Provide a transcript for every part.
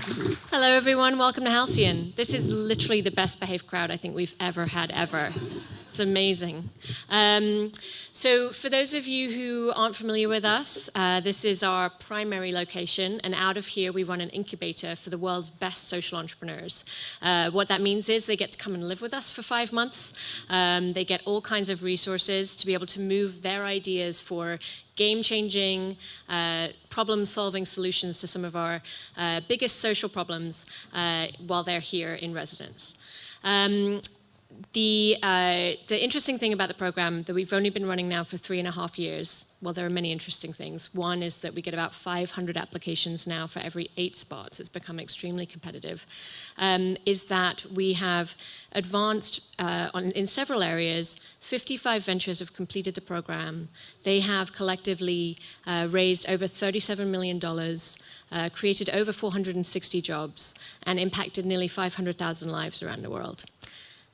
Hello, everyone. Welcome to Halcyon. This is literally the best behaved crowd I think we've ever had, ever. It's amazing. So for those of you who aren't familiar with us, this is our primary location, and out of here we run an incubator for the world's best social entrepreneurs. What that means is they get to come and live with us for 5 months. They get all kinds of resources to be able to move their ideas for game-changing, problem-solving solutions to some of our biggest social problems while they're here in residence. The interesting thing about the program that we've only been running now for 3.5 years, well, there are many interesting things. One is that we get about 500 applications now for every 8 spots. It's become extremely competitive. Is that we have advanced in several areas. 55 ventures have completed the program. They have collectively raised over $37 million, created over 460 jobs, and impacted nearly 500,000 lives around the world.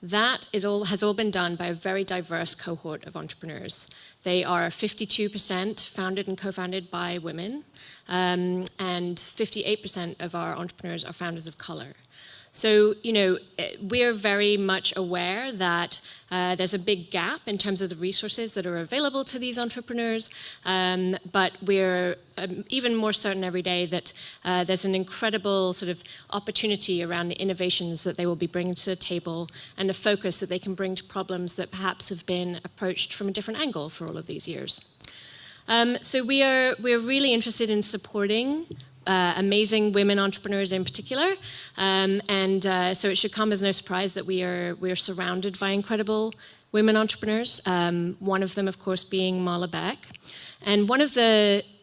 That has all been done by a very diverse cohort of entrepreneurs. They are 52% founded and co-founded by women, and 58% of our entrepreneurs are founders of color. So, you know, we're very much aware that there's a big gap in terms of the resources that are available to these entrepreneurs, but we're even more certain every day that there's an incredible sort of opportunity around the innovations that they will be bringing to the table and the focus that they can bring to problems that perhaps have been approached from a different angle for all of these years. So we're really interested in supporting amazing women entrepreneurs in particular, so it should come as no surprise that we're surrounded by incredible women entrepreneurs. One of them, of course, being Marla Beck, and one of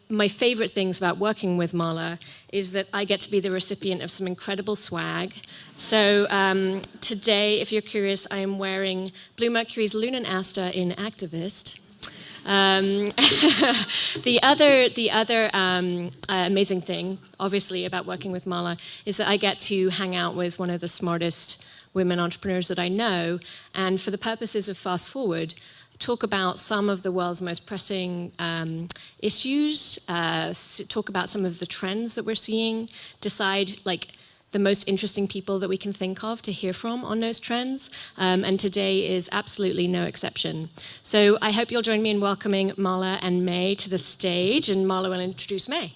my favorite things about working with Marla is that I get to be the recipient of some incredible swag. So today, if you're curious, I am wearing Bluemercury's Lunar Asta in Activist. The other amazing thing, obviously, about working with Marla is that I get to hang out with one of the smartest women entrepreneurs that I know, and for the purposes of Fast Forward, talk about some of the world's most pressing issues, talk about some of the trends that we're seeing, decide the most interesting people that we can think of to hear from on those trends, and today is absolutely no exception. So I hope you'll join me in welcoming Marla and May to the stage, and Marla will introduce May.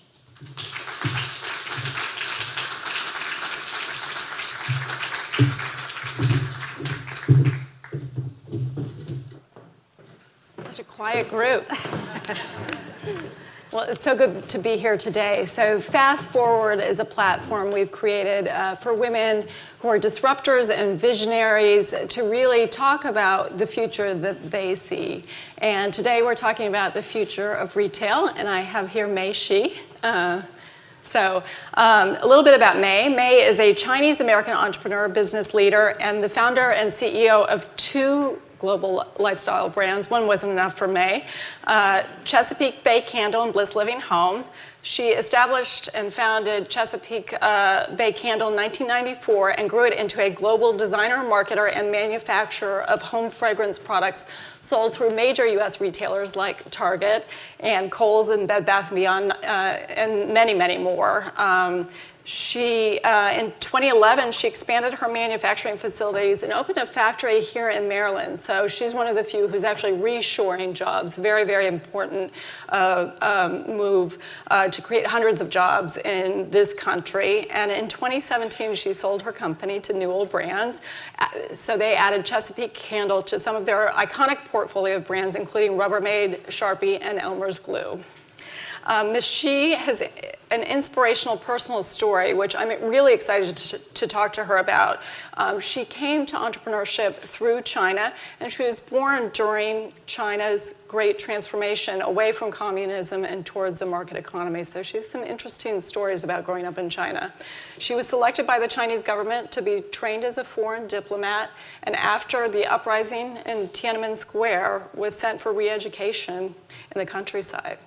Such a quiet group. Well, it's so good to be here today. So Fast Forward is a platform we've created for women who are disruptors and visionaries to really talk about the future that they see. And today we're talking about the future of retail, and I have here Meis. A little bit about May. May is a Chinese-American entrepreneur, business leader, and the founder and CEO of 2 global lifestyle brands. One wasn't enough for May. Chesapeake Bay Candle and Blissliving Home. She established and founded Chesapeake Bay Candle in 1994 and grew it into a global designer, marketer, and manufacturer of home fragrance products sold through major U.S. retailers like Target and Kohl's and Bed Bath & Beyond, and many, many more. In 2011, she expanded her manufacturing facilities and opened a factory here in Maryland. So she's one of the few who's actually reshoring jobs. Very, very important move to create hundreds of jobs in this country. And in 2017, she sold her company to Newell Brands. So they added Chesapeake Candle to some of their iconic portfolio of brands, including Rubbermaid, Sharpie, and Elmer's Glue. Ms. Shi has an inspirational personal story, which I'm really excited to talk to her about. She came to entrepreneurship through China, and she was born during China's great transformation away from communism and towards a market economy. So she has some interesting stories about growing up in China. She was selected by the Chinese government to be trained as a foreign diplomat, and after the uprising in Tiananmen Square, was sent for re-education in the countryside.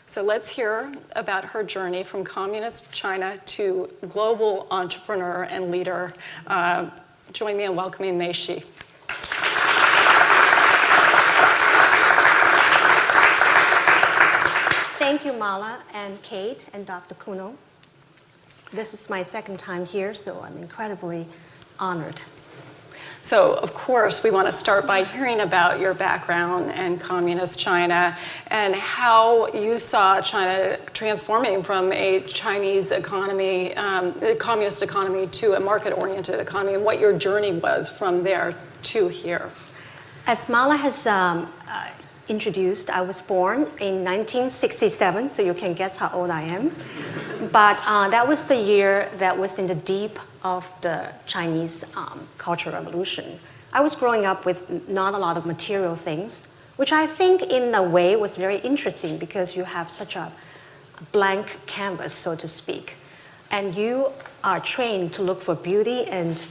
So let's hear about her journey from communist China to global entrepreneur and leader. Join me in welcoming Meis. Thank you, Marla and Kate and Dr. Kuno. This is my second time here, so I'm incredibly honored. So, of course, we want to start by hearing about your background in communist China and how you saw China transforming from a Chinese economy, communist economy, to a market-oriented economy, and what your journey was from there to here. As Marla has introduced, I was born in 1967, so you can guess how old I am. But that was the year that was in the deep of the Chinese Cultural Revolution. I was growing up with not a lot of material things, which I think in a way was very interesting because you have such a blank canvas, so to speak. And you are trained to look for beauty and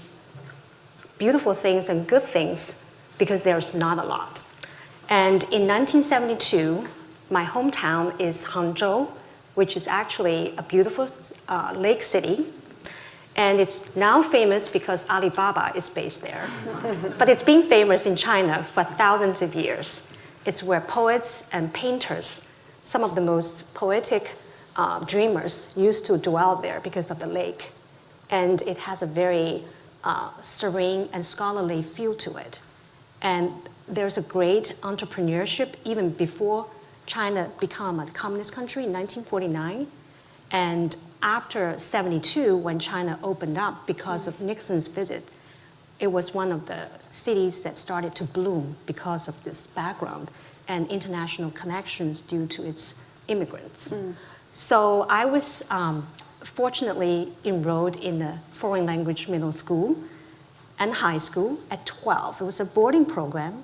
beautiful things and good things because there's not a lot. And in 1972, my hometown is Hangzhou, which is actually a beautiful lake city. And it's now famous because Alibaba is based there. But it's been famous in China for thousands of years. It's where poets and painters, some of the most poetic dreamers, used to dwell there because of the lake. And it has a very serene and scholarly feel to it. And there's a great entrepreneurship even before China became a communist country in 1949. And after 72, when China opened up because of Nixon's visit, it was one of the cities that started to bloom because of this background and international connections due to its immigrants. So I was fortunately enrolled in a foreign language middle school and high school at 12. It was a boarding program.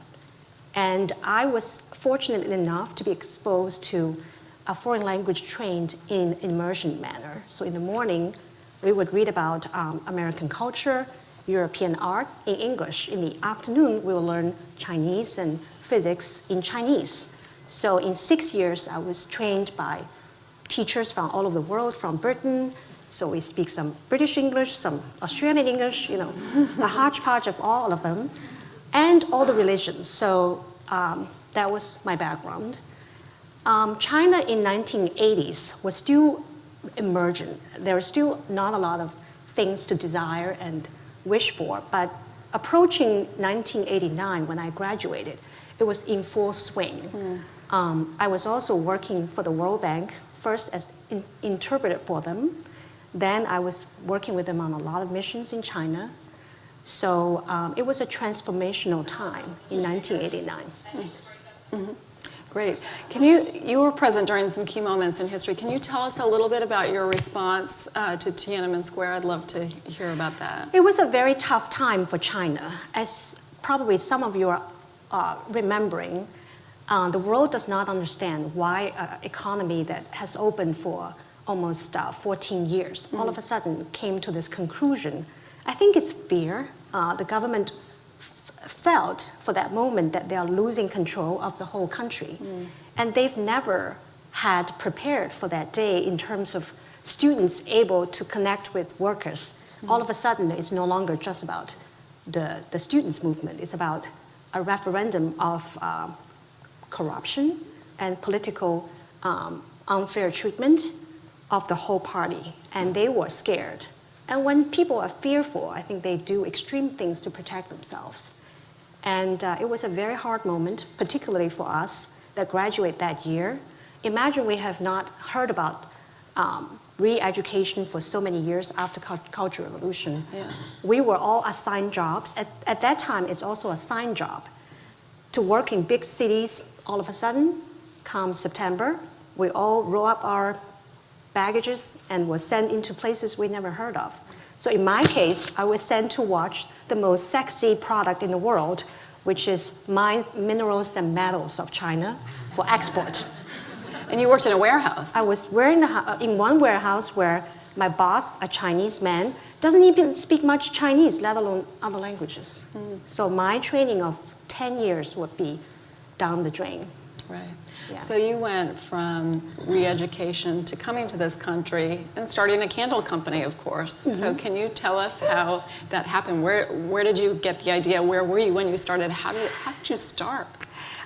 And I was fortunate enough to be exposed to a foreign language trained in immersion manner. So in the morning, we would read about American culture, European art in English. In the afternoon, we will learn Chinese and physics in Chinese. So in 6 years, I was trained by teachers from all over the world, from Britain. So we speak some British English, some Australian English, you know, a hodgepodge of all of them, and all the religions. So that was my background. China in 1980s was still emergent. There were still not a lot of things to desire and wish for, but approaching 1989 when I graduated, it was in full swing. I was also working for the World Bank, first as interpreter for them. Then I was working with them on a lot of missions in China. So it was a transformational time in 1989. Great. You were present during some key moments in history. Can you tell us a little bit about your response to Tiananmen Square? I'd love to hear about that. It was a very tough time for China. As probably some of you are remembering, the world does not understand why an economy that has opened for almost 14 years all of a sudden came to this conclusion. I think it's fear. The government felt for that moment that they are losing control of the whole country. And they've never had prepared for that day in terms of students able to connect with workers. All of a sudden, it's no longer just about the students' movement. It's about a referendum of corruption and political unfair treatment of the whole party. And they were scared. And when people are fearful, I think they do extreme things to protect themselves. And it was a very hard moment, particularly for us that graduate that year. Imagine we have not heard about re-education for so many years after Cultural Revolution. We were all assigned jobs. At that time, it's also a assigned job to work in big cities. All of a sudden, come September, we all roll up our baggages and were sent into places we never heard of. So in my case, I was sent to watch the most sexy product in the world, which is mines, minerals, and metals of China for export. And you worked in a warehouse. I was in one warehouse where my boss, a Chinese man, doesn't even speak much Chinese, let alone other languages. So my training of 10 years would be down the drain. Right. Yeah. So you went from re-education to coming to this country and starting a candle company, of course. So can you tell us how that happened? Where did you get the idea? Where were you when you started? How did you start?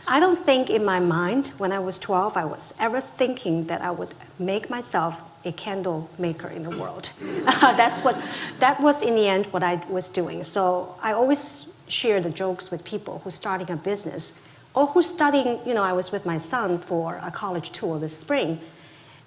I don't think in my mind when I was 12 I was ever thinking that I would make myself a candle maker in the world. That was in the end what I was doing. So I always share the jokes with people who's starting a business or who's studying, I was with my son for a college tour this spring.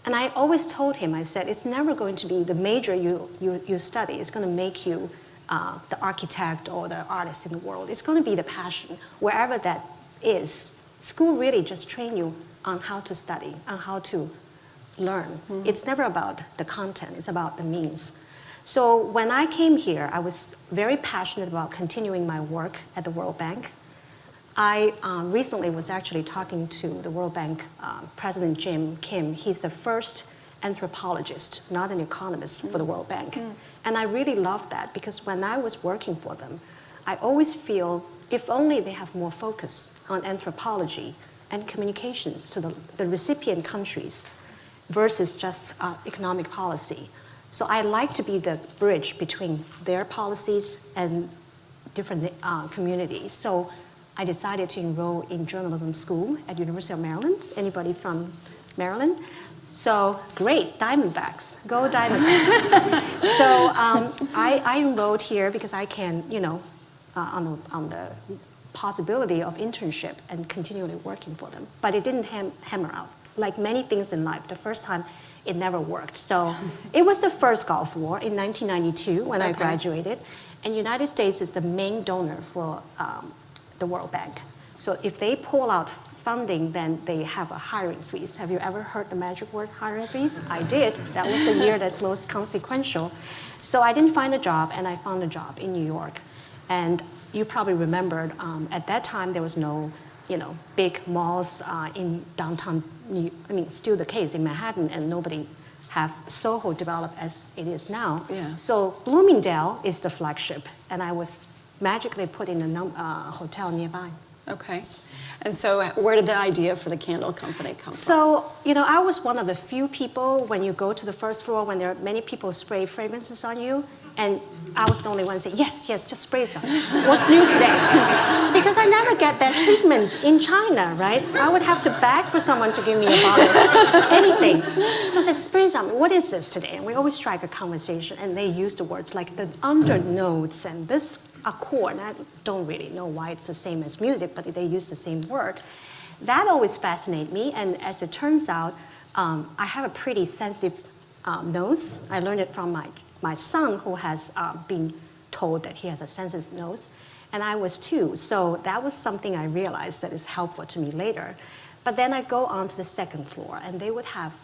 And I always told him, I said, it's never going to be the major you study. It's going to make you the architect or the artist in the world. It's going to be the passion, wherever that is. School really just train you on how to study, on how to learn. Mm-hmm. It's never about the content, it's about the means. So when I came here, I was very passionate about continuing my work at the World Bank. I recently was actually talking to the World Bank President Jim Kim. He's the first anthropologist, not an economist, for the World Bank. Mm. And I really love that because when I was working for them, I always feel if only they have more focus on anthropology and communications to the recipient countries versus just economic policy. So I like to be the bridge between their policies and different communities. So I decided to enroll in journalism school at University of Maryland. Anybody from Maryland? So great, Diamondbacks, go Diamondbacks. So I enrolled here because I can, on the possibility of internship and continually working for them. But it didn't hammer out. Like many things in life, the first time it never worked. So it was the first Gulf War in 1992 when I graduated. And United States is the main donor for the World Bank. So if they pull out funding, then they have a hiring freeze. Have you ever heard the magic word hiring freeze? I did. That was the year that's most consequential. So I didn't find a job, and I found a job in New York. And you probably remembered at that time there was no, big malls in downtown. Still the case in Manhattan, and nobody have Soho developed as it is now. Yeah. So Bloomingdale is the flagship, and I was magically put in a hotel nearby. Okay. And so where did the idea for the candle company come from? So, I was one of the few people when you go to the first floor when there are many people spray fragrances on you, and I was the only one saying, yes, just spray some. What's new today? Because I never get that treatment in China, right? I would have to beg for someone to give me a bottle of anything. So I said, spray some. What is this today? And we always strike a conversation, and they use the words like the undernotes and this accord. And I don't really know why it's the same as music, but they use the same word. That always fascinated me, and as it turns out, I have a pretty sensitive nose. I learned it from my son, who has been told that he has a sensitive nose, and I was too. So that was something I realized that is helpful to me later. But then I go on to the second floor, and they would have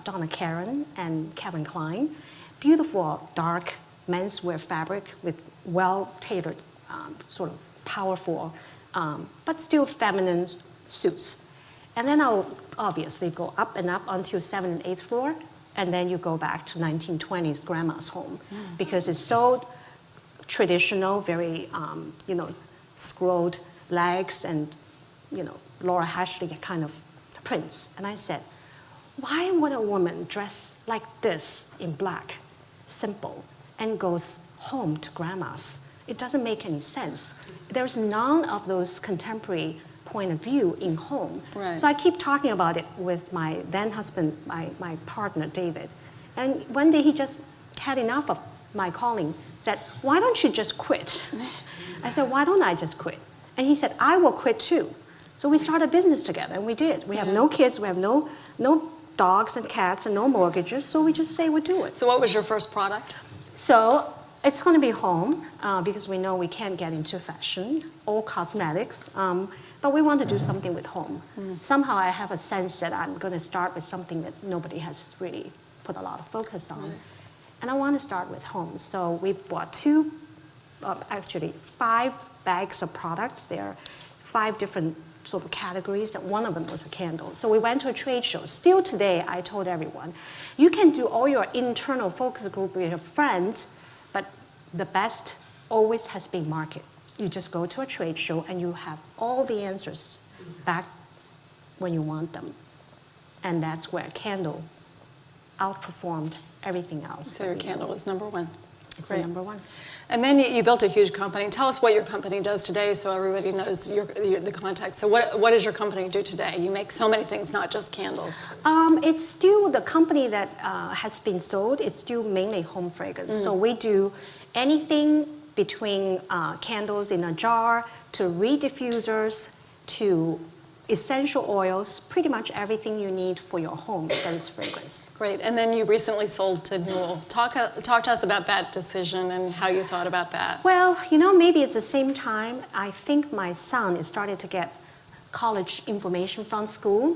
Donna Karan and Calvin Klein, beautiful dark menswear fabric with well-tailored, sort of powerful, but still feminine suits. And then I'll obviously go up and up until 7th and 8th floor, and then you go back to 1920s grandma's home because it's so traditional, very, scrolled legs and, Laura Ashley kind of prints. And I said, why would a woman dress like this in black, simple, and goes home to grandma's? It doesn't make any sense. There's none of those contemporary point of view in home. Right. So I keep talking about it with my then husband, my partner, David. And one day he just had enough of my calling, said, why don't you just quit? I said, why don't I just quit? And he said, I will quit too. So we started a business together, and we did. We have no kids, we have no dogs and cats and no mortgages, so we just say we'll do it. So what was your first product? So it's going to be home, because we know we can't get into fashion or cosmetics. But we want to do something with home. Somehow I have a sense that I'm going to start with something that nobody has really put a lot of focus on. Right. And I want to start with home. So we bought 5 bags of products. There are 5 different sort of categories, and one of them was a candle. So we went to a trade show. Still today, I told everyone, you can do all your internal focus group with your friends, but the best always has been market. You just go to a trade show and you have all the answers back when you want them. And that's where candle outperformed everything else. So your candle was number 1. It's the number one. And then you built a huge company. Tell us what your company does today so everybody knows the context. So what does your company do today? You make so many things, not just candles. It's still the company that has been sold. It's still mainly home fragrance. So we do anything between candles in a jar to reed diffusers to essential oils, pretty much everything you need for your home that is fragrance. Great. And then you recently sold to Newell. Talk to us about that decision and how you thought about that. Well, maybe it's the same time. I think my son is starting to get college information from school.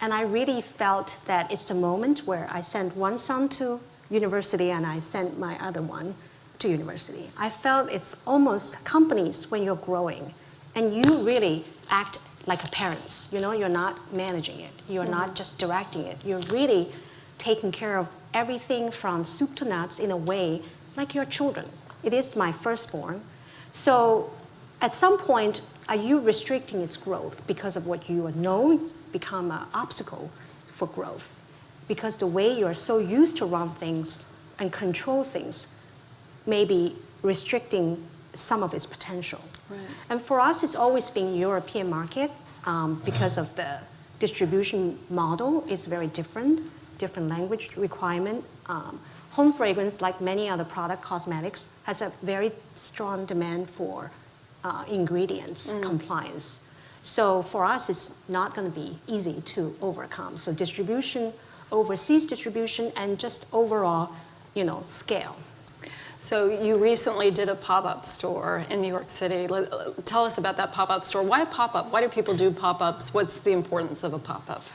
And I really felt that it's the moment where I sent one son to university and I sent my other one to university. I felt it's almost companies when you're growing and you really act like a parents. You're not managing it. You're not just directing it. You're really taking care of everything from soup to nuts in a way like your children. It is my firstborn. So at some point, are you restricting its growth because of what you know become an obstacle for growth? Because the way you're so used to run things and control things may be restricting some of its potential. Right. And for us, it's always been European market because of the distribution model. It's very different language requirement. Home fragrance, like many other product, cosmetics, has a very strong demand for ingredients compliance. So for us, it's not going to be easy to overcome. So distribution, overseas distribution, and just overall, scale. So you recently did a pop-up store in New York City. Tell us about that pop-up store. Why pop-up? Why do people do pop-ups? What's the importance of a pop-up?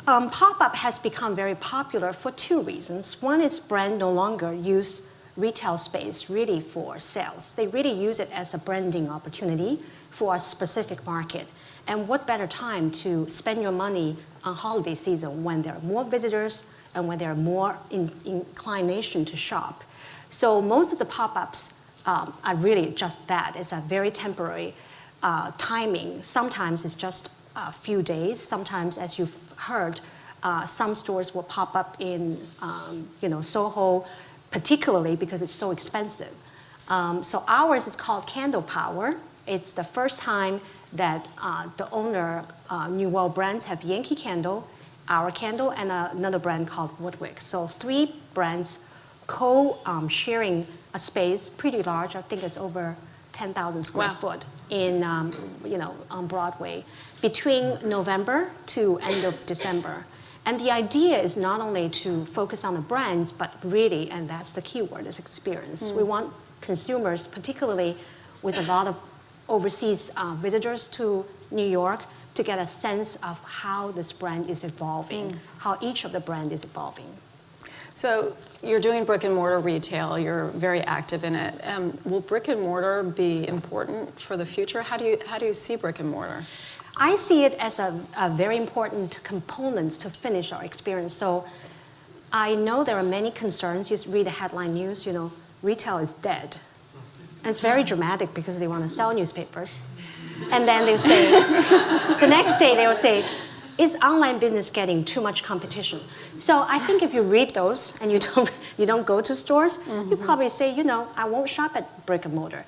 Pop-up has become very popular for two reasons. One is brand no longer use retail space really for sales. They really use it as a branding opportunity for a specific market. And what better time to spend your money on holiday season when there are more visitors and when there are more inclination to shop. So most of the pop-ups are really just that. It's a very temporary timing. Sometimes it's just a few days. Sometimes, as you've heard, some stores will pop up in Soho, particularly because it's so expensive. So ours is called Candle Power. It's the first time that the owner, Newell Brands, have Yankee Candle, our candle, and another brand called Woodwick. So three brands co-sharing a space pretty large. I think it's over 10,000 square foot in on Broadway between November to end of December. And the idea is not only to focus on the brands, but really, and that's the key word, is experience. We want consumers, particularly with a lot of overseas visitors to New York, to get a sense of how this brand is evolving, how each of the brand is evolving. So you're doing brick and mortar retail. You're very active in it. Will brick and mortar be important for the future? How do you see brick and mortar? I see it as a very important component to finish our experience. So I know there are many concerns. You read the headline news, retail is dead. And it's very dramatic because they want to sell newspapers. And then they'll say, the next day they will say, is online business getting too much competition? So I think if you read those and you don't go to stores, you probably say, I won't shop at brick and mortar.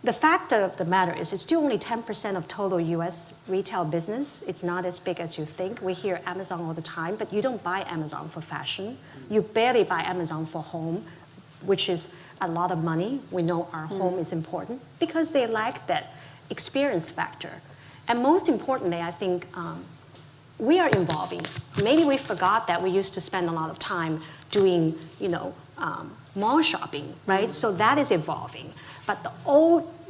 The fact of the matter is it's still only 10% of total US retail business. It's not as big as you think. We hear Amazon all the time, but you don't buy Amazon for fashion. You barely buy Amazon for home, which is a lot of money. We know our home is important because they lack that experience factor. And most importantly, I think we are evolving. Maybe we forgot that we used to spend a lot of time doing, mall shopping, right? So that is evolving. But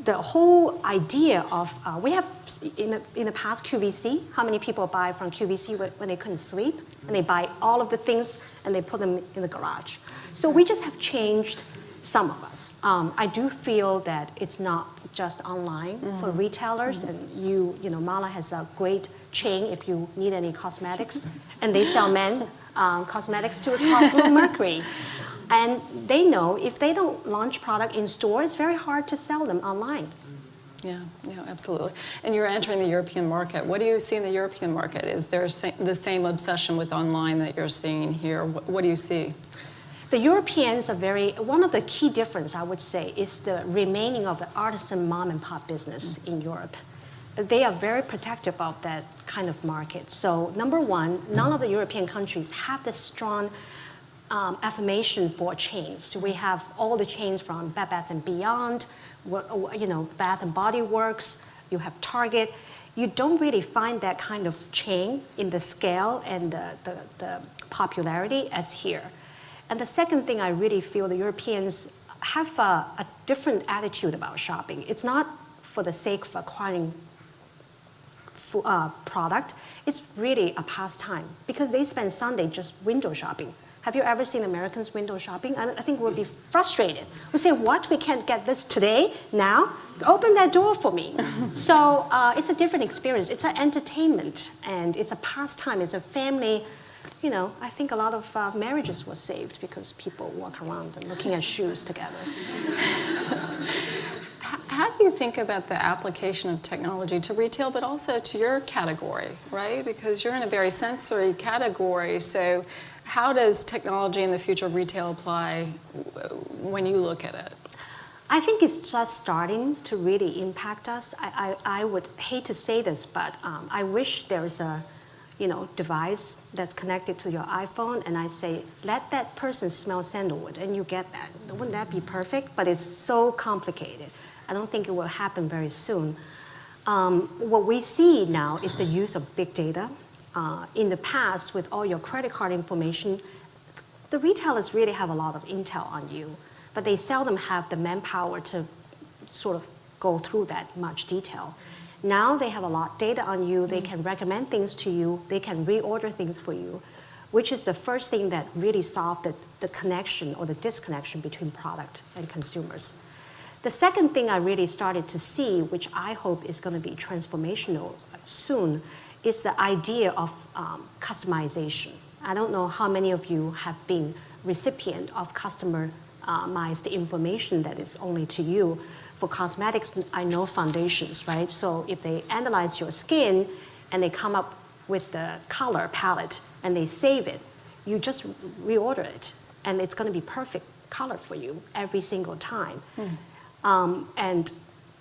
the whole idea of we have in the past QVC. How many people buy from QVC when they couldn't sleep, and they buy all of the things and they put them in the garage? So we just have changed. Some of us. I do feel that it's not just online for retailers, and Marla has a great chain if you need any cosmetics, and they sell men cosmetics too. It's called Bluemercury. And they know if they don't launch product in store, it's very hard to sell them online. Yeah, absolutely. And you're entering the European market. What do you see in the European market? Is there the same obsession with online that you're seeing here? What do you see? The Europeans are one of the key difference, I would say, is the remaining of the artisan mom and pop business in Europe. They are very protective of that kind of market. So number one, none of the European countries have the strong affirmation for chains. We have all the chains from Bed Bath & Beyond, Bath & Body Works, you have Target. You don't really find that kind of chain in the scale and the popularity as here. And the second thing I really feel the Europeans have a different attitude about shopping. It's not for the sake of acquiring product. It's really a pastime because they spend Sunday just window shopping. Have you ever seen Americans window shopping? I think we'll be frustrated. We say, what? We can't get this today, now? Open that door for me. So it's a different experience. It's an entertainment, and it's a pastime. It's a family. I think a lot of marriages were saved because people walk around and looking at shoes together. How do you think about the application of technology to retail, but also to your category, right? Because you're in a very sensory category, so how does technology in the future of retail apply when you look at it? I think it's just starting to really impact us. I would hate to say this, but I wish there was a device that's connected to your iPhone, and I say, let that person smell sandalwood, and you get that. Wouldn't that be perfect? But it's so complicated. I don't think it will happen very soon. What we see now is the use of big data. In the past, with all your credit card information, the retailers really have a lot of intel on you, but they seldom have the manpower to sort of go through that much detail. Now they have a lot of data on you, they can recommend things to you, they can reorder things for you, which is the first thing that really solved the connection or the disconnection between product and consumers. The second thing I really started to see, which I hope is going to be transformational soon, is the idea of customization. I don't know how many of you have been recipient of customized information that is only to you. For cosmetics, I know foundations, right? So if they analyze your skin and they come up with the color palette and they save it, you just reorder it, and it's going to be perfect color for you every single time. And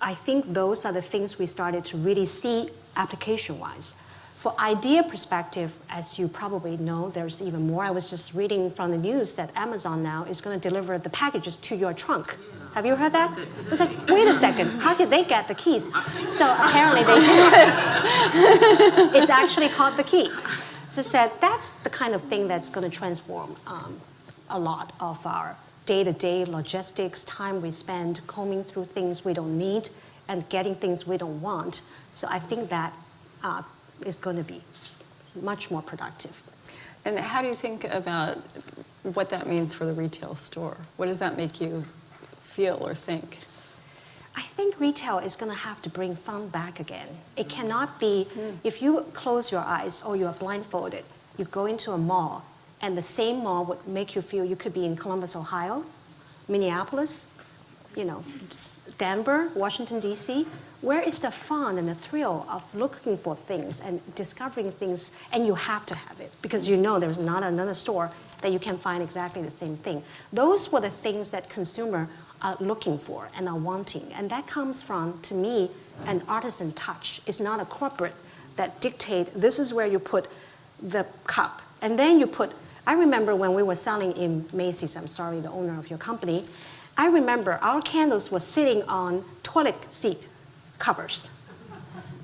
I think those are the things we started to really see application-wise. For idea perspective, as you probably know, there's even more. I was just reading from the news that Amazon now is going to deliver the packages to your trunk. Have you heard that? It's like, wait a second, how did they get the keys? So apparently they do. It's actually called the key. So said that's the kind of thing that's going to transform a lot of our day-to-day logistics, time we spend combing through things we don't need and getting things we don't want. So I think that is going to be much more productive. And how do you think about what that means for the retail store? What does that make you feel or think? I think retail is going to have to bring fun back again. It cannot be, if you close your eyes or you are blindfolded, you go into a mall, and the same mall would make you feel you could be in Columbus, Ohio, Minneapolis, Denver, Washington, D.C. Where is the fun and the thrill of looking for things and discovering things, and you have to have it because there's not another store that you can find exactly the same thing. Those were the things that consumers are looking for and are wanting, and that comes from, to me, an artisan touch. It's not a corporate that dictate this is where you put the cup, and then you put. I remember when we were selling in Meis, I'm sorry, the owner of your company, I remember our candles were sitting on toilet seat covers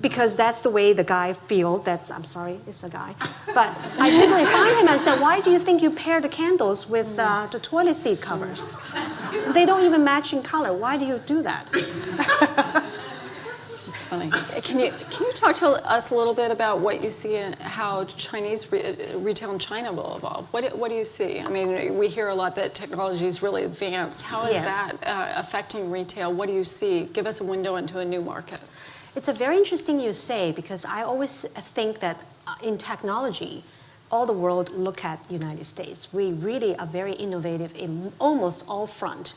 because that's the way the guy feels. I'm sorry, it's a guy. But I literally found him and said, why do you think you pair the candles with the toilet seat covers? They don't even match in color. Why do you do that? It's funny. Can you talk to us a little bit about what you see and how Chinese retail in China will evolve? What do you see? I mean, we hear a lot that technology is really advanced. How is that affecting retail? What do you see? Give us a window into a new market. It's a very interesting you say, because I always think that in technology, all the world look at United States. We really are very innovative in almost all front.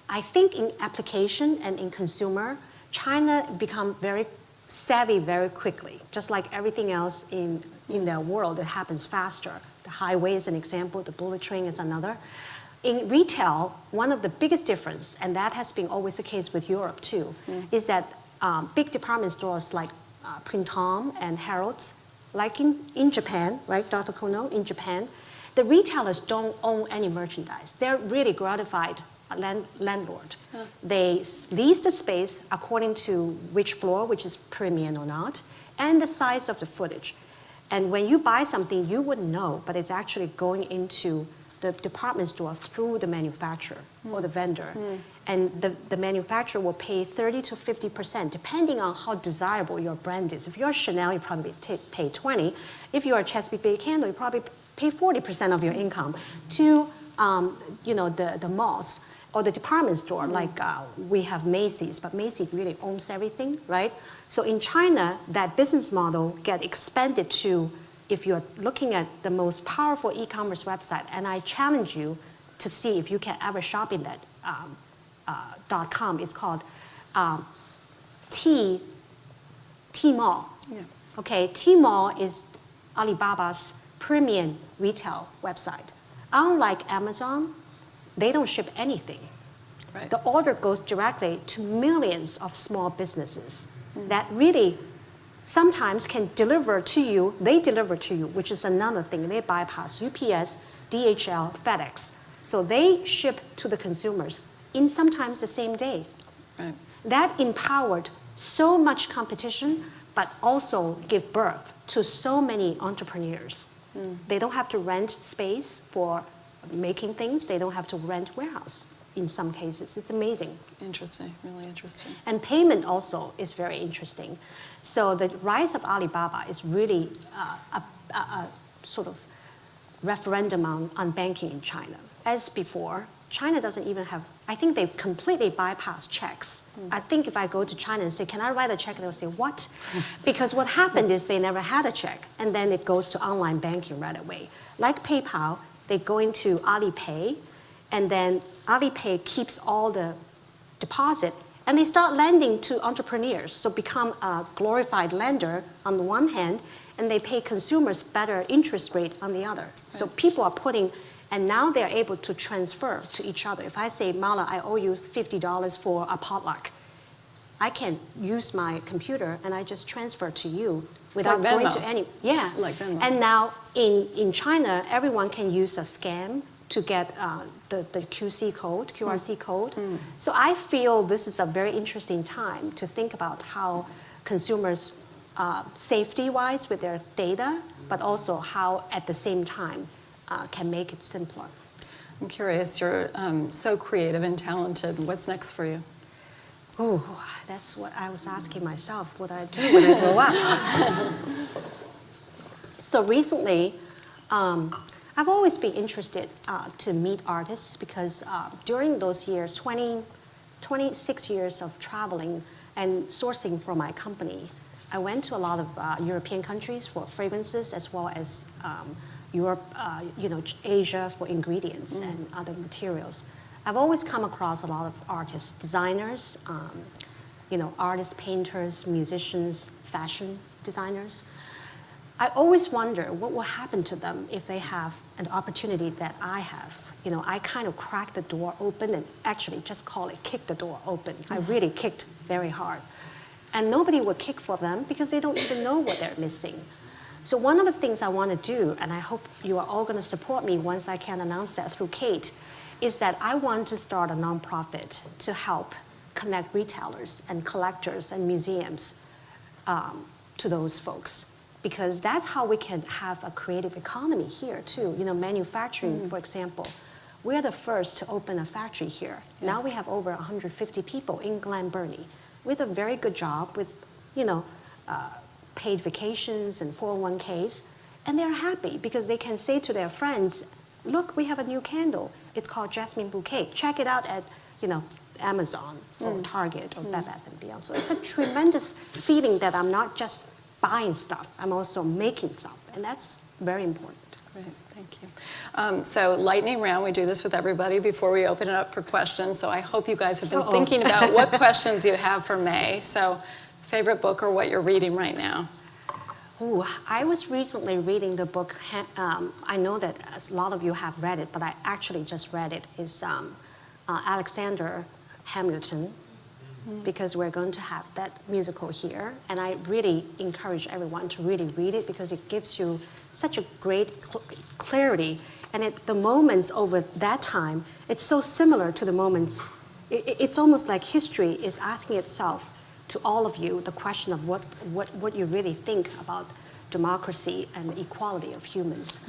I think in application and in consumer, China become very savvy very quickly. Just like everything else in the world, it happens faster. The highway is an example, the bullet train is another. in retail, one of the biggest difference, and that has been always the case with Europe too, is that big department stores like Printemps and Harrods, like in Japan, right, Dr. Kono, in Japan, the retailers don't own any merchandise. They're really gratified landlord. They lease the space according to which floor, which is premium or not, and the size of the footage. And when you buy something, you wouldn't know, but it's actually going into the department store through the manufacturer or the vendor. And the manufacturer will pay 30 to 50%, depending on how desirable your brand is. If you're Chanel, you probably pay 20. If you're a Chesapeake Bay Candle, you probably pay 40% of your income to the malls or the department store, like we have Macy's, but Macy's really owns everything, right? So in China, that business model get expanded to, if you're looking at the most powerful e-commerce website, and I challenge you to see if you can ever shop in that .com, it's called Tmall. Yeah. Okay, Tmall is Alibaba's premium retail website. Unlike Amazon, they don't ship anything. Right. The order goes directly to millions of small businesses that really sometimes can deliver to you, they deliver to you, which is another thing. They bypass UPS, DHL, FedEx. So they ship to the consumers in sometimes the same day. Right. That empowered so much competition, but also give birth to so many entrepreneurs. They don't have to rent space for making things. They don't have to rent warehouse in some cases. It's amazing. Interesting, really interesting. And payment also is very interesting. So the rise of Alibaba is really a sort of referendum on banking in China. As before, China doesn't even have, I think they've completely bypassed checks. I think if I go to China and say, can I write a check? They'll say, what? Because what happened is they never had a check, and then it goes to online banking right away. Like PayPal, they go into Alipay, and then Alipay keeps all the deposit, and they start lending to entrepreneurs. So become a glorified lender on the one hand, and they pay consumers better interest rate on the other. Right. So people are putting, and now they're able to transfer to each other. If I say, Marla, I owe you $50 for a potluck, I can use my computer and I just transfer to you without like going to any, yeah. Like Venmo. And now in China, everyone can use a scan to get the QRC code. So I feel this is a very interesting time to think about how consumers, safety-wise with their data, but also how at the same time can make it simpler. I'm curious, you're so creative and talented. What's next for you? Ooh, that's what I was asking myself, what I do when I grow up. So recently, I've always been interested to meet artists because during those years, 26 years of traveling and sourcing for my company, I went to a lot of European countries for fragrances as well as Europe, Asia for ingredients and other materials. I've always come across a lot of artists, designers, artists, painters, musicians, fashion designers. I always wonder what will happen to them if they have an opportunity that I have. I kind of cracked the door open and actually just call it kick the door open. I really kicked very hard. And nobody will kick for them because they don't even know what they're missing. So one of the things I want to do, and I hope you are all going to support me once I can announce that through Kate, is that I want to start a nonprofit to help connect retailers and collectors and museums to those folks. Because that's how we can have a creative economy here too. Manufacturing, for example. We're the first to open a factory here. Yes. Now we have over 150 people in Glen Burnie with a very good job, with paid vacations and 401ks, and they're happy because they can say to their friends, look, we have a new candle. It's called Jasmine Bouquet. Check it out at Amazon or Target or Bed Bath & Beyond. So it's a tremendous feeling that I'm not just buying stuff, I'm also making stuff, and that's very important. Great, thank you. So lightning round, we do this with everybody before we open it up for questions, so I hope you guys have been thinking about what questions you have for May. So favorite book or what you're reading right now? Ooh, I was recently reading the book. I know that a lot of you have read it, but I actually just read it. It's Alexander Hamilton, because we're going to have that musical here. And I really encourage everyone to really read it because it gives you such a great clarity. And the moments over that time, it's so similar to the moments. It's almost like history is asking itself to all of you the question of what you really think about democracy and the equality of humans.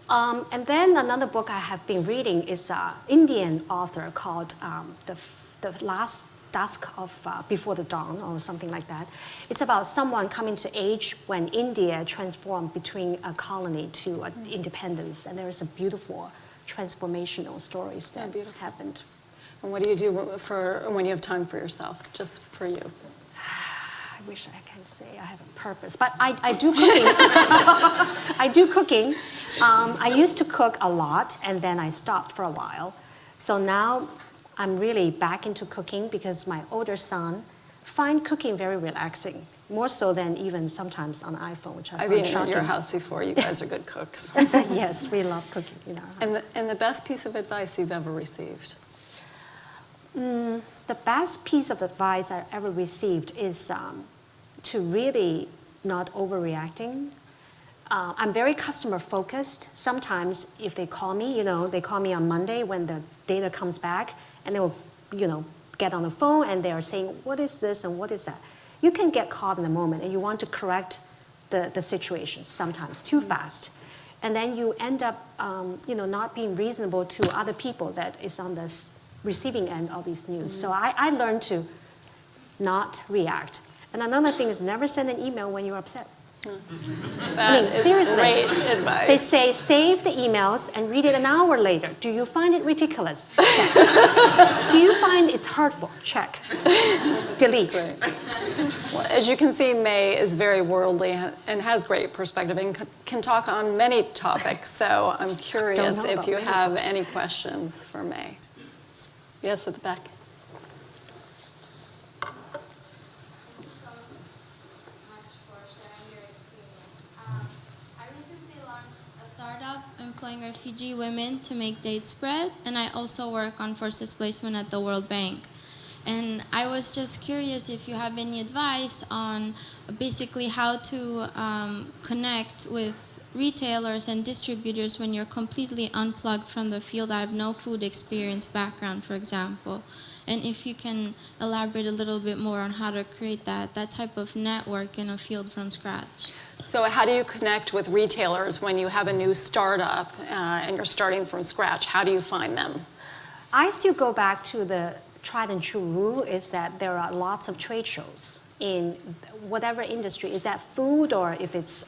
And then another book I have been reading is an Indian author called The Last Dusk of Before the Dawn, or something like that. It's about someone coming to age when India transformed between a colony to independence, and there is a beautiful transformational stories that happened. And what do you do when you have time for yourself, just for you? I wish I can say I have a purpose, but I do cooking. I do cooking. I used to cook a lot, and then I stopped for a while. So now I'm really back into cooking because my older son finds cooking very relaxing, more so than even sometimes on iPhone, which I find been shocking. at your house before. You guys are good cooks. Yes, we love cooking in our house. And the best piece of advice you've ever received? The best piece of advice I ever received is to really not overreacting. I'm very customer focused. Sometimes if they call me, they call me on Monday when the data comes back, and they will, get on the phone and they are saying, what is this and what is that? You can get caught in the moment and you want to correct the situation sometimes too fast. And then you end up, not being reasonable to other people that is on the receiving end of these news. So I learned to not react. And another thing is never send an email when you're upset. That is seriously. Great advice. They say save the emails and read it an hour later. Do you find it ridiculous? Check. Do you find it's hurtful? Check. Delete. Well, as you can see, May is very worldly and has great perspective and can talk on many topics. So I'm curious if you have any questions for May. Yes, at the back. Employing refugee women to make date spread, and I also work on forces placement at the World Bank. And I was just curious if you have any advice on basically how to connect with retailers and distributors when you're completely unplugged from the field. I have no food experience background, for example. And if you can elaborate a little bit more on how to create that type of network in a field from scratch. So how do you connect with retailers when you have a new startup and you're starting from scratch? How do you find them? I still go back to the tried and true rule is that there are lots of trade shows in whatever industry. Is that food or if it's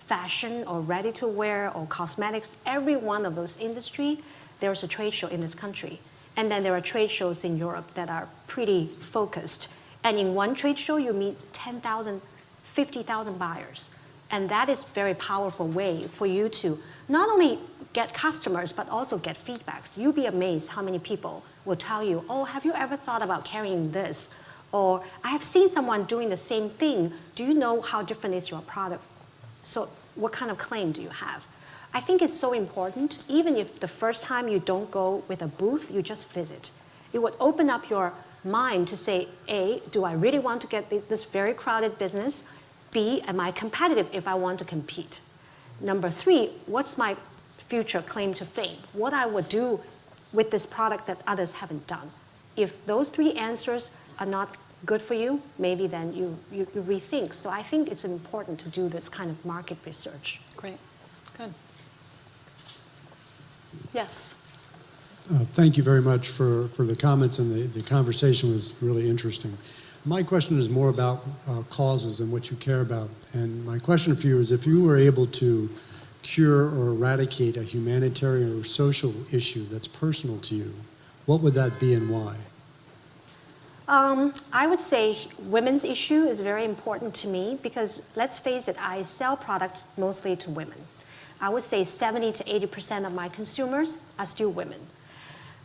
fashion or ready to wear or cosmetics? Every one of those industries, there's a trade show in this country. And then there are trade shows in Europe that are pretty focused. And in one trade show, you meet 10,000, 50,000 buyers. And that is a very powerful way for you to not only get customers, but also get feedbacks. You'll be amazed how many people will tell you, oh, have you ever thought about carrying this? Or I have seen someone doing the same thing. Do you know how different is your product? So what kind of claim do you have? I think it's so important, even if the first time you don't go with a booth, you just visit. It would open up your mind to say, A, do I really want to get this very crowded business? B, am I competitive if I want to compete? Number 3, what's my future claim to fame? What I would do with this product that others haven't done? If those 3 answers are not good for you, maybe then you rethink. So I think it's important to do this kind of market research. Great. Good. Yes. Thank you very much for the comments, and the conversation was really interesting. My question is more about causes and what you care about. And my question for you is, if you were able to cure or eradicate a humanitarian or social issue that's personal to you, what would that be and why? I would say women's issue is very important to me because, let's face it, I sell products mostly to women. I would say 70 to 80% of my consumers are still women.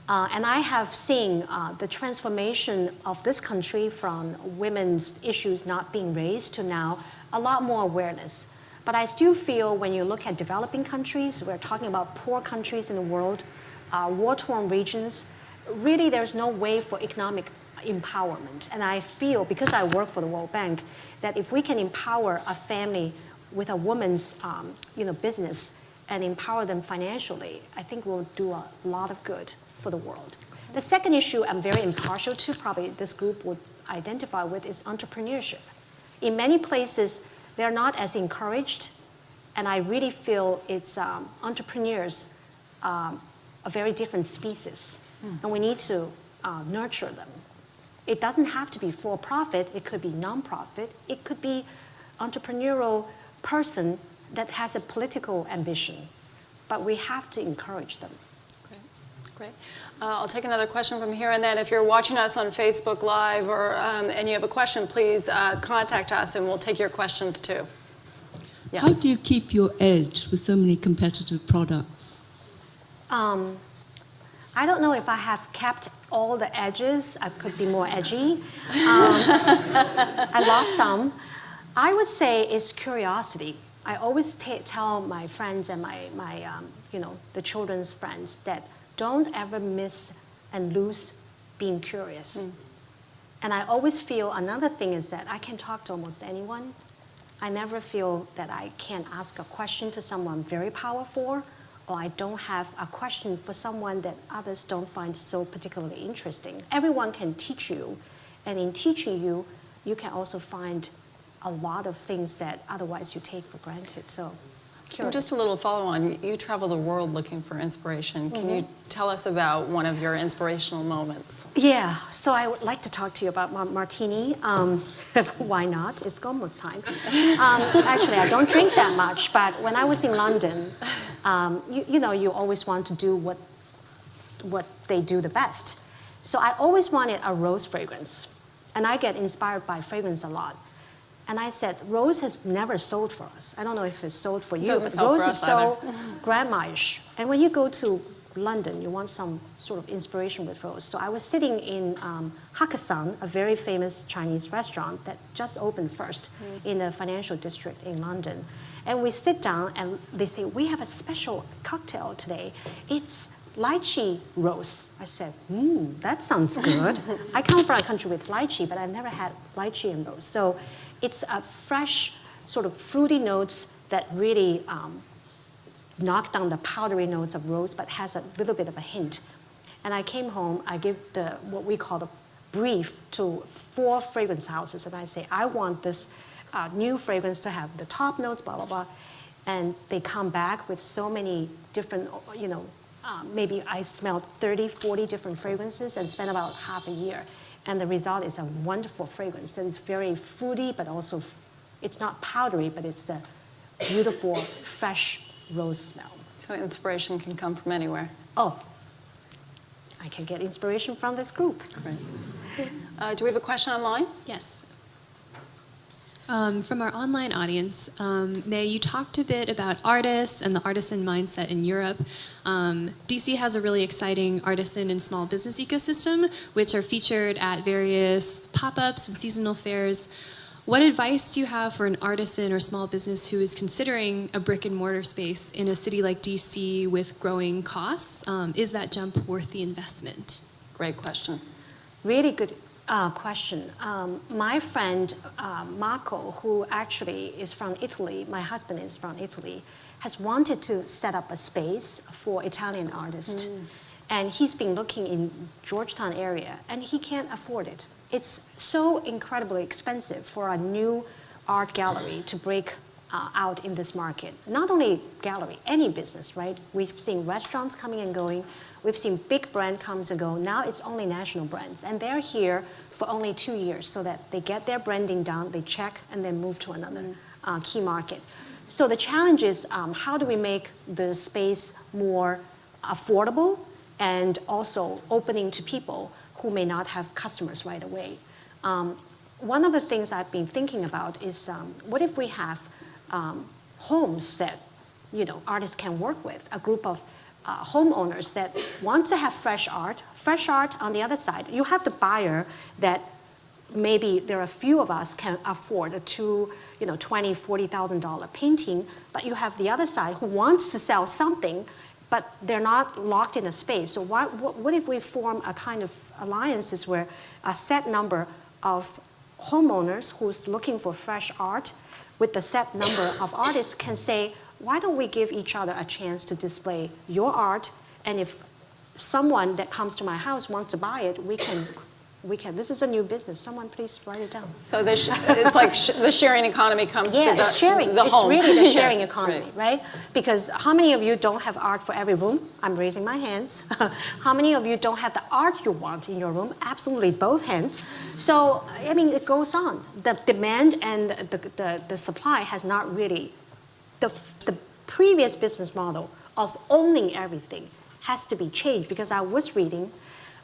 And I have seen the transformation of this country from women's issues not being raised to now a lot more awareness. But I still feel when you look at developing countries, we're talking about poor countries in the world, war-torn regions, really there's no way for economic empowerment. And I feel, because I work for the World Bank, that if we can empower a family with a woman's business and empower them financially, I think we'll do a lot of good for the world. The second issue I'm very impartial to, probably this group would identify with, is entrepreneurship. In many places, they're not as encouraged, and I really feel it's entrepreneurs are a very different species, and we need to nurture them. It doesn't have to be for-profit, it could be non-profit, it could be entrepreneurial person that has a political ambition, but we have to encourage them. Great. I'll take another question from here, and then if you're watching us on Facebook Live or and you have a question, please contact us and we'll take your questions too. Yes. How do you keep your edge with so many competitive products? I don't know if I have kept all the edges. I could be more edgy. I lost some. I would say it's curiosity. I always tell my friends and my the children's friends that don't ever miss and lose being curious. And I always feel another thing is that I can talk to almost anyone. I never feel that I can't ask a question to someone very powerful, or I don't have a question for someone that others don't find so particularly interesting. Everyone can teach you, and in teaching you, you can also find a lot of things that otherwise you take for granted. So, and just a little follow-on. You travel the world looking for inspiration. Can you tell us about one of your inspirational moments? Yeah, so I would like to talk to you about martini. Why not? It's almost time. Actually, I don't drink that much, but when I was in London, you always want to do what they do the best. So I always wanted a rose fragrance, and I get inspired by fragrance a lot. And I said, rose has never sold for us. I don't know if it's sold for you, but rose is so grandma-ish. And when you go to London, you want some sort of inspiration with rose. So I was sitting in Halcyon, a very famous Chinese restaurant that just opened first in the financial district in London. And we sit down and they say, we have a special cocktail today. It's lychee rose. I said, that sounds good. I come from a country with lychee, but I've never had lychee and rose. So it's a fresh, sort of fruity notes that really knock down the powdery notes of rose, but has a little bit of a hint. And I came home, I give what we call the brief to 4 fragrance houses, and I say, I want this new fragrance to have the top notes, blah, blah, blah. And they come back with so many different, maybe I smelled 30, 40 different fragrances and spent about half a year. And the result is a wonderful fragrance that is very fruity, but also, it's not powdery, but it's the beautiful, fresh rose smell. So inspiration can come from anywhere. Oh, I can get inspiration from this group. Great. Do we have a question online? Yes. From our online audience, May, you talked a bit about artists and the artisan mindset in Europe. DC has a really exciting artisan and small business ecosystem, which are featured at various pop-ups and seasonal fairs. What advice do you have for an artisan or small business who is considering a brick and mortar space in a city like DC with growing costs? Is that jump worth the investment? Great question. Really good question. My friend Marco, who actually is from Italy, my husband is from Italy, has wanted to set up a space for Italian artists. And he's been looking in Georgetown area, and he can't afford it. It's so incredibly expensive for a new art gallery to break out in this market. Not only gallery, any business, right? We've seen restaurants coming and going. We've seen big brand comes and go. Now it's only national brands. And they're here for only 2 years so that they get their branding down, they check, and then move to another key market. So the challenge is how do we make the space more affordable and also opening to people who may not have customers right away. One of the things I've been thinking about is what if we have homes that artists can work with, a group of homeowners that want to have fresh art. Fresh art on the other side, you have the buyer that maybe there are a few of us can afford a $20,000, $40,000 painting, but you have the other side who wants to sell something, but they're not locked in a space. So what if we form a kind of alliances where a set number of homeowners who's looking for fresh art with the set number of artists can say, why don't we give each other a chance to display your art, and if someone that comes to my house wants to buy it, we can, this is a new business. Someone please write it down. So it's like the sharing economy comes to the sharing. The home. It's really the sharing economy, right. right? Because how many of you don't have art for every room? I'm raising my hands. How many of you don't have the art you want in your room? Absolutely, both hands. So, I mean, it goes on. The demand and the supply has not really, the previous business model of owning everything has to be changed, because I was reading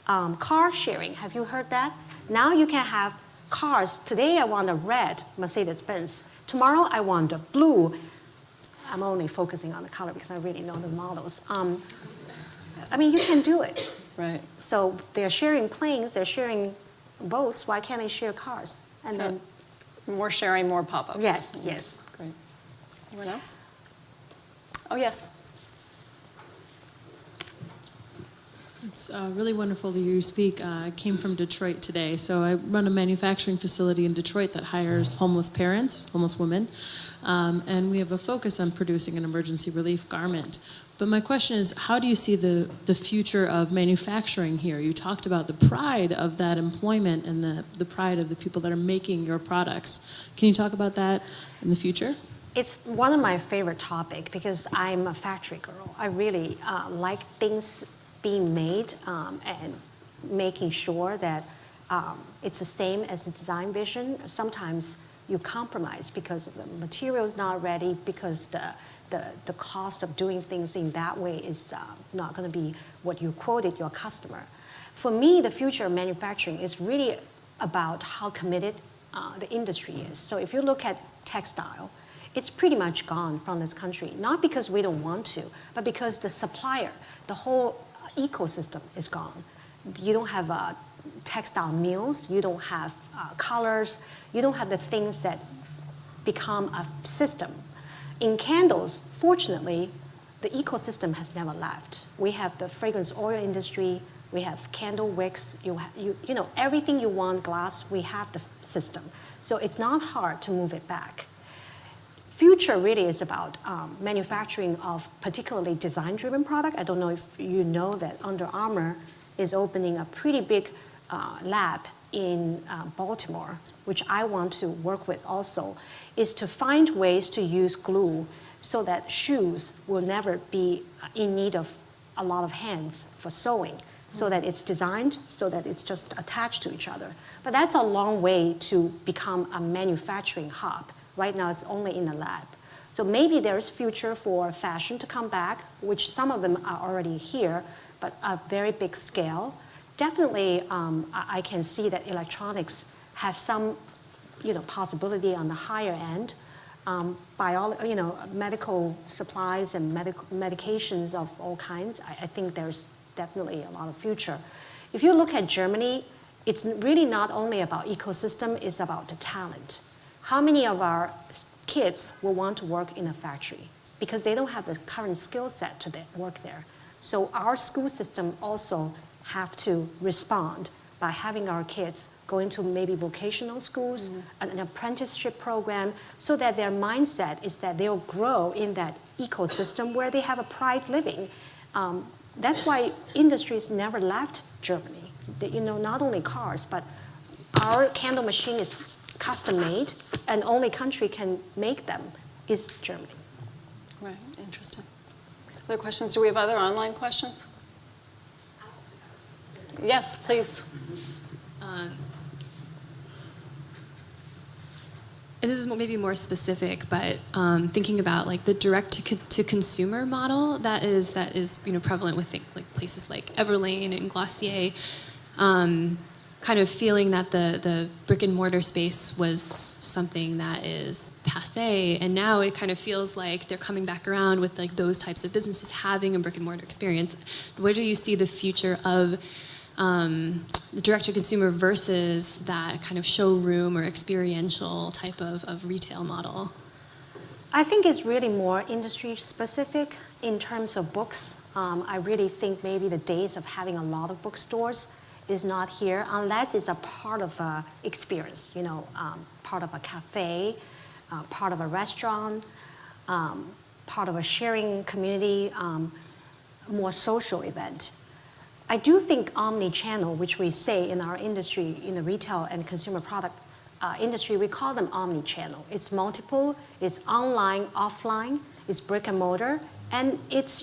car sharing. Have you heard that? Now you can have cars. Today I want a red Mercedes-Benz. Tomorrow I want a blue. I'm only focusing on the color because I really know the models. I mean, you can do it. Right. So they're sharing planes, they're sharing boats. Why can't they share cars? And so then more sharing, more pop-ups. Yes, yes. Great. Anyone else? Oh, yes. It's really wonderful to hear you speak. I came from Detroit today, so I run a manufacturing facility in Detroit that hires homeless parents, homeless women, and we have a focus on producing an emergency relief garment. But my question is, how do you see the future of manufacturing here? You talked about the pride of that employment and the pride of the people that are making your products. Can you talk about that in the future? It's one of my favorite topics because I'm a factory girl. I really like things being made and making sure that it's the same as the design vision. Sometimes you compromise because the material is not ready, because the cost of doing things in that way is not going to be what you quoted your customer. For me, the future of manufacturing is really about how committed the industry is. So if you look at textile, it's pretty much gone from this country, not because we don't want to, but because the supplier, the whole ecosystem is gone. You don't have textile mills, you don't have colors, you don't have the things that become a system. In candles, fortunately, the ecosystem has never left. We have the fragrance oil industry, we have candle wicks, you know, everything you want, glass, we have the system. So it's not hard to move it back. Future really is about manufacturing of particularly design-driven product. I don't know if you know that Under Armour is opening a pretty big lab in Baltimore, which I want to work with also, is to find ways to use glue so that shoes will never be in need of a lot of hands for sewing, so that it's designed so that it's just attached to each other. But that's a long way to become a manufacturing hub. Right now it's only in the lab. So maybe there's future for fashion to come back, which some of them are already here, but a very big scale. Definitely, I can see that electronics have some, possibility on the higher end. Medical supplies and medications of all kinds. I think there's definitely a lot of future. If you look at Germany, it's really not only about ecosystem, it's about the talent. How many of our kids will want to work in a factory? Because they don't have the current skill set to work there. So our school system also have to respond by having our kids go into maybe vocational schools, an apprenticeship program, so that their mindset is that they'll grow in that ecosystem where they have a pride living. That's why industries never left Germany. Not only cars, but our candle machine is custom made, and only country can make them is Germany. Right, interesting. Other questions? Do we have other online questions? Yes, please. This is maybe more specific, but thinking about like the direct-to-consumer model that is prevalent with places like Everlane and Glossier. Kind of feeling that the brick and mortar space was something that is passe, and now it kind of feels like they're coming back around with like those types of businesses having a brick and mortar experience. Where do you see the future of the direct-to-consumer versus that kind of showroom or experiential type of retail model? I think it's really more industry specific in terms of books. I really think maybe the days of having a lot of bookstores is not here unless it's a part of an experience, part of a cafe, part of a restaurant, part of a sharing community, more social event. I do think omni-channel, which we say in our industry, in the retail and consumer product industry, we call them omni-channel. It's multiple, it's online, offline, it's brick and mortar, and it's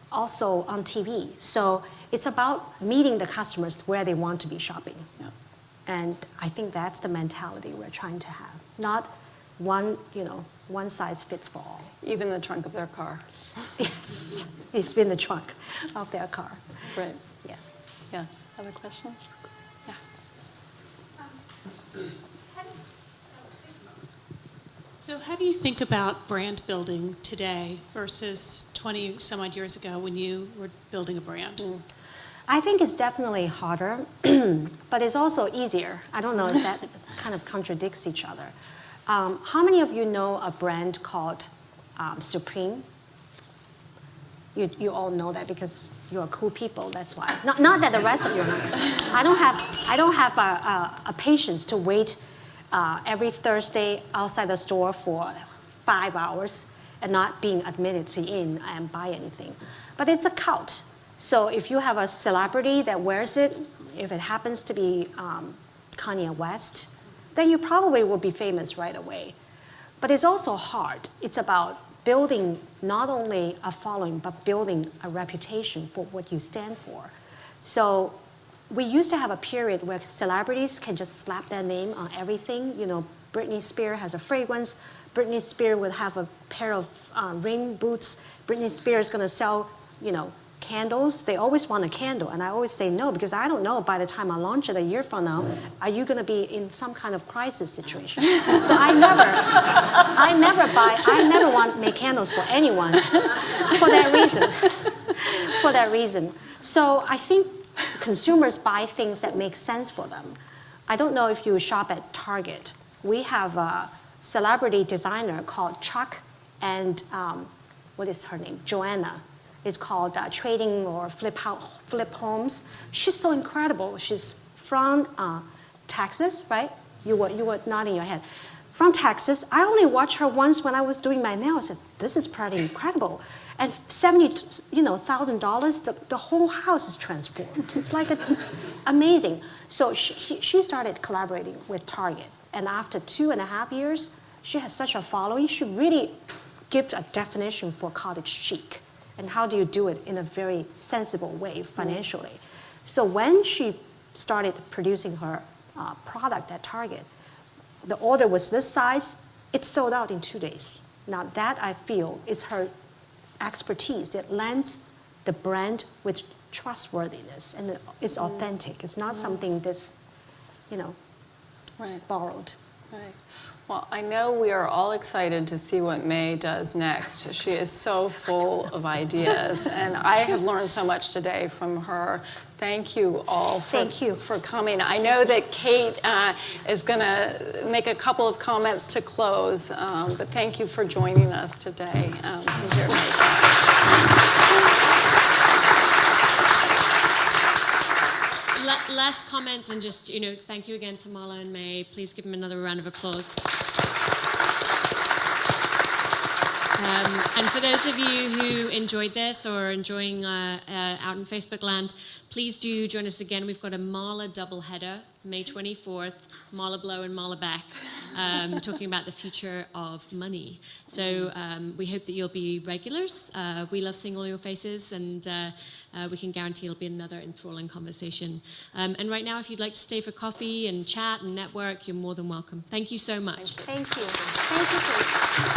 also on TV. So it's about meeting the customers where they want to be shopping. Yeah. And I think that's the mentality we're trying to have. Not one size fits for all. Even the trunk of their car. Yes, it's been the trunk of their car. Right. Yeah. Yeah. Other questions? Yeah. So how do you think about brand building today versus 20 some odd years ago when you were building a brand? I think it's definitely harder, but it's also easier. I don't know if that kind of contradicts each other. How many of you know a brand called Supreme? You all know that because you're cool people, that's why. Not that the rest of you are not. I don't have a patience to wait every Thursday outside the store for 5 hours and not being admitted to in and buy anything. But it's a cult. So if you have a celebrity that wears it, if it happens to be Kanye West, then you probably will be famous right away. But it's also hard. It's about building not only a following, but building a reputation for what you stand for. So we used to have a period where celebrities can just slap their name on everything. Britney Spears has a fragrance. Britney Spears would have a pair of ring boots. Britney Spears is going to sell, candles. They always want a candle, and I always say no because I don't know by the time I launch it a year from now, are you going to be in some kind of crisis situation? So I never want to make candles for anyone for that reason. So I think consumers buy things that make sense for them. I don't know if you shop at Target. We have a celebrity designer called Chuck and what is her name? Joanna. It's called Trading or Flip Homes. She's so incredible. She's from Texas, right? You were nodding your head. From Texas. I only watched her once when I was doing my nails. I said, this is pretty incredible. And $70,000, the whole house is transformed. It's like amazing. So she started collaborating with Target. And after 2.5 years, she has such a following. She really gives a definition for cottage chic. And how do you do it in a very sensible way financially? So when she started producing her product at Target, the order was this size. It sold out in 2 days. Now that I feel is her expertise that lends the brand with trustworthiness, and it's authentic. It's not something that's, borrowed. Right. Well, I know we are all excited to see what May does next. She is so full of ideas, and I have learned so much today from her. Thank you all for coming. I know that Kate is going to make a couple of comments to close, but thank you for joining us today to hear May. Last comment, and just, thank you again to Marla and May. Please give them another round of applause. And for those of you who enjoyed this or are enjoying out in Facebook land, please do join us again. We've got a Marla doubleheader, May 24th, Marla Blow and Marla Beck, talking about the future of money. So we hope that you'll be regulars. We love seeing all your faces, and we can guarantee it'll be another enthralling conversation. And right now, if you'd like to stay for coffee and chat and network, you're more than welcome. Thank you so much. Thank you. Thank you.